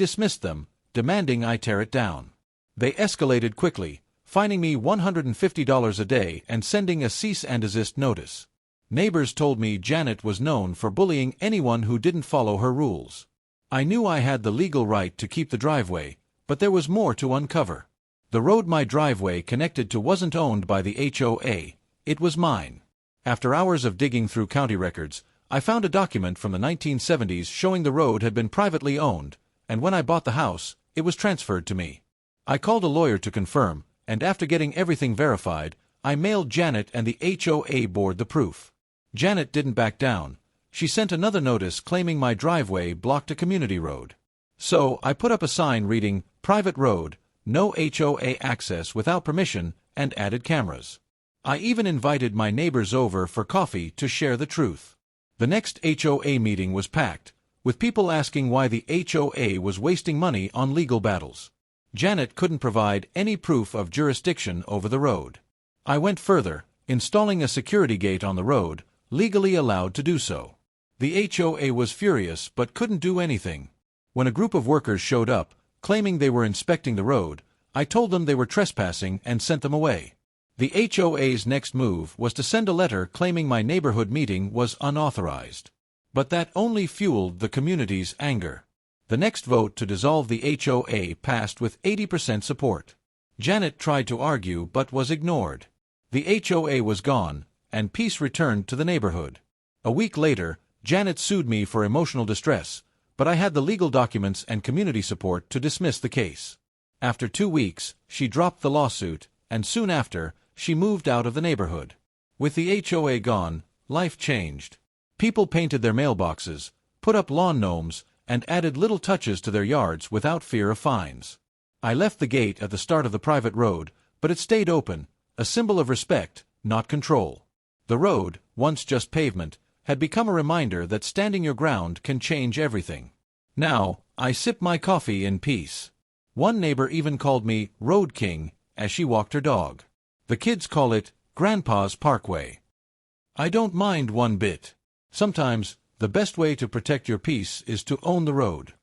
dismissed them, demanding I tear it down. They escalated quickly, fining me $150 a day and sending a cease and desist notice. Neighbors told me Janet was known for bullying anyone who didn't follow her rules. I knew I had the legal right to keep the driveway, but there was more to uncover. The road my driveway connected to wasn't owned by the HOA, it was mine. After hours of digging through county records, I found a document from the 1970s showing the road had been privately owned, and when I bought the house, it was transferred to me. I called a lawyer to confirm, and after getting everything verified, I mailed Janet and the HOA board the proof. Janet didn't back down. She sent another notice claiming my driveway blocked a community road. So, I put up a sign reading, "Private road, no HOA access without permission," and added cameras. I even invited my neighbors over for coffee to share the truth. The next HOA meeting was packed, with people asking why the HOA was wasting money on legal battles. Janet couldn't provide any proof of jurisdiction over the road. I went further, installing a security gate on the road, legally allowed to do so. The HOA was furious but couldn't do anything. When a group of workers showed up, claiming they were inspecting the road, I told them they were trespassing and sent them away. The HOA's next move was to send a letter claiming my neighborhood meeting was unauthorized. But that only fueled the community's anger. The next vote to dissolve the HOA passed with 80% support. Janet tried to argue but was ignored. The HOA was gone, and peace returned to the neighborhood. A week later, Janet sued me for emotional distress, but I had the legal documents and community support to dismiss the case. After 2 weeks, she dropped the lawsuit, and soon after, she moved out of the neighborhood. With the HOA gone, life changed. People painted their mailboxes, put up lawn gnomes, and added little touches to their yards without fear of fines. I left the gate at the start of the private road, but it stayed open, a symbol of respect, not control. The road, once just pavement, had become a reminder that standing your ground can change everything. Now, I sip my coffee in peace. One neighbor even called me Road King as she walked her dog. The kids call it Grandpa's Parkway. I don't mind one bit. Sometimes, the best way to protect your peace is to own the road.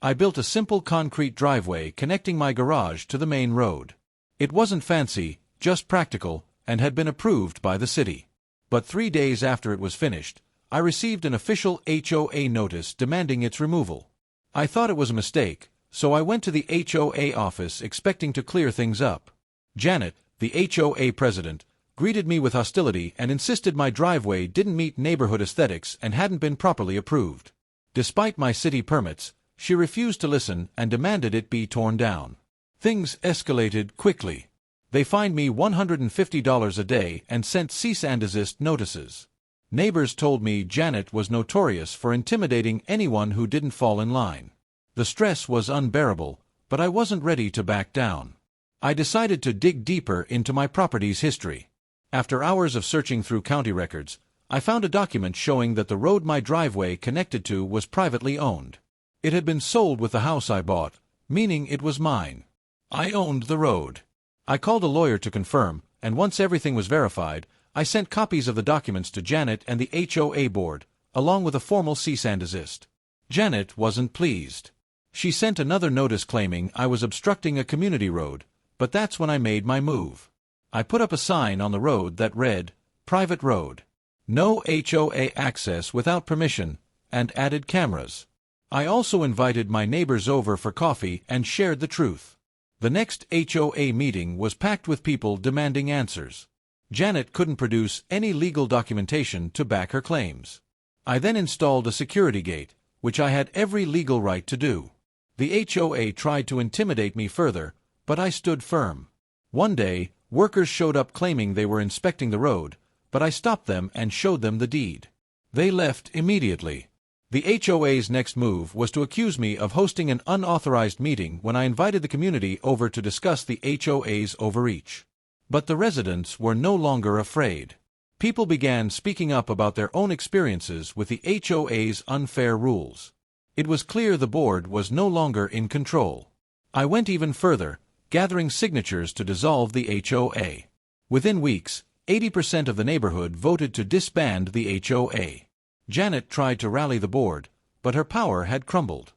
I built a simple concrete driveway connecting my garage to the main road. It wasn't fancy, just practical, and had been approved by the city. But 3 days after it was finished, I received an official HOA notice demanding its removal. I thought it was a mistake, so I went to the HOA office expecting to clear things up. Janet, the HOA president, greeted me with hostility and insisted my driveway didn't meet neighborhood aesthetics and hadn't been properly approved. Despite my city permits, she refused to listen and demanded it be torn down. Things escalated quickly. They fined me $150 a day and sent cease and desist notices. Neighbors told me Janet was notorious for intimidating anyone who didn't fall in line. The stress was unbearable, but I wasn't ready to back down. I decided to dig deeper into my property's history. After hours of searching through county records, I found a document showing that the road my driveway connected to was privately owned. It had been sold with the house I bought, meaning it was mine. I owned the road. I called a lawyer to confirm, and once everything was verified, I sent copies of the documents to Janet and the HOA board, along with a formal cease and desist. Janet wasn't pleased. She sent another notice claiming I was obstructing a community road, but that's when I made my move. I put up a sign on the road that read, "Private road. No HOA access without permission," and added cameras. I also invited my neighbors over for coffee and shared the truth. The next HOA meeting was packed with people demanding answers. Janet couldn't produce any legal documentation to back her claims. I then installed a security gate, which I had every legal right to do. The HOA tried to intimidate me further, but I stood firm. One day, workers showed up claiming they were inspecting the road, but I stopped them and showed them the deed. They left immediately. The HOA's next move was to accuse me of hosting an unauthorized meeting when I invited the community over to discuss the HOA's overreach. But the residents were no longer afraid. People began speaking up about their own experiences with the HOA's unfair rules. It was clear the board was no longer in control. I went even further, gathering signatures to dissolve the HOA. Within weeks, 80% of the neighborhood voted to disband the HOA. Janet tried to rally the board, but her power had crumbled.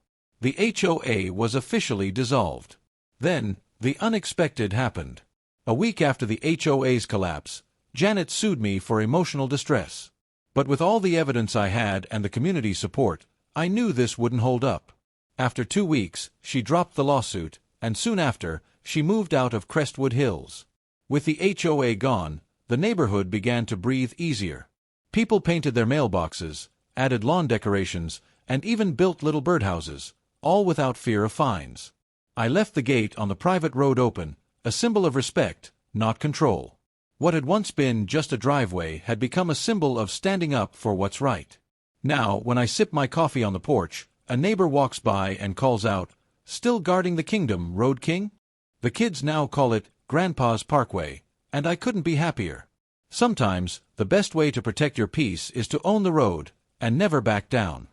The HOA was officially dissolved. Then, the unexpected happened. A week after the HOA's collapse, Janet sued me for emotional distress. But with all the evidence I had and the community support, I knew this wouldn't hold up. After 2 weeks, she dropped the lawsuit, and soon after, she moved out of Crestwood Hills. With the HOA gone, the neighborhood began to breathe easier. People painted their mailboxes, added lawn decorations, and even built little birdhouses, all without fear of fines. I left the gate on the private road open, a symbol of respect, not control. What had once been just a driveway had become a symbol of standing up for what's right. Now, when I sip my coffee on the porch, a neighbor walks by and calls out, "Still guarding the kingdom, Road King?" The kids now call it Grandpa's Parkway, and I couldn't be happier. Sometimes, the best way to protect your peace is to own the road, and never back down.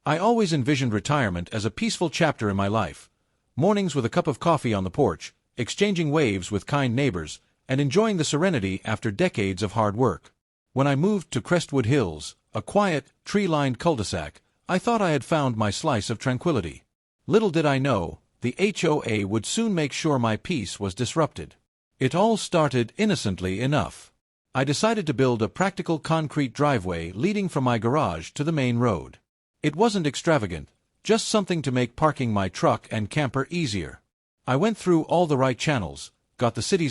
I always envisioned retirement as a peaceful chapter in my life. Mornings with a cup of coffee on the porch, exchanging waves with kind neighbors, and enjoying the serenity after decades of hard work. When I moved to Crestwood Hills, a quiet, tree-lined cul-de-sac, I thought I had found my slice of tranquility. Little did I know, the HOA would soon make sure my peace was disrupted. It all started innocently enough. I decided to build a practical concrete driveway leading from my garage to the main road. It wasn't extravagant, just something to make parking my truck and camper easier. I went through all the right channels, got the city's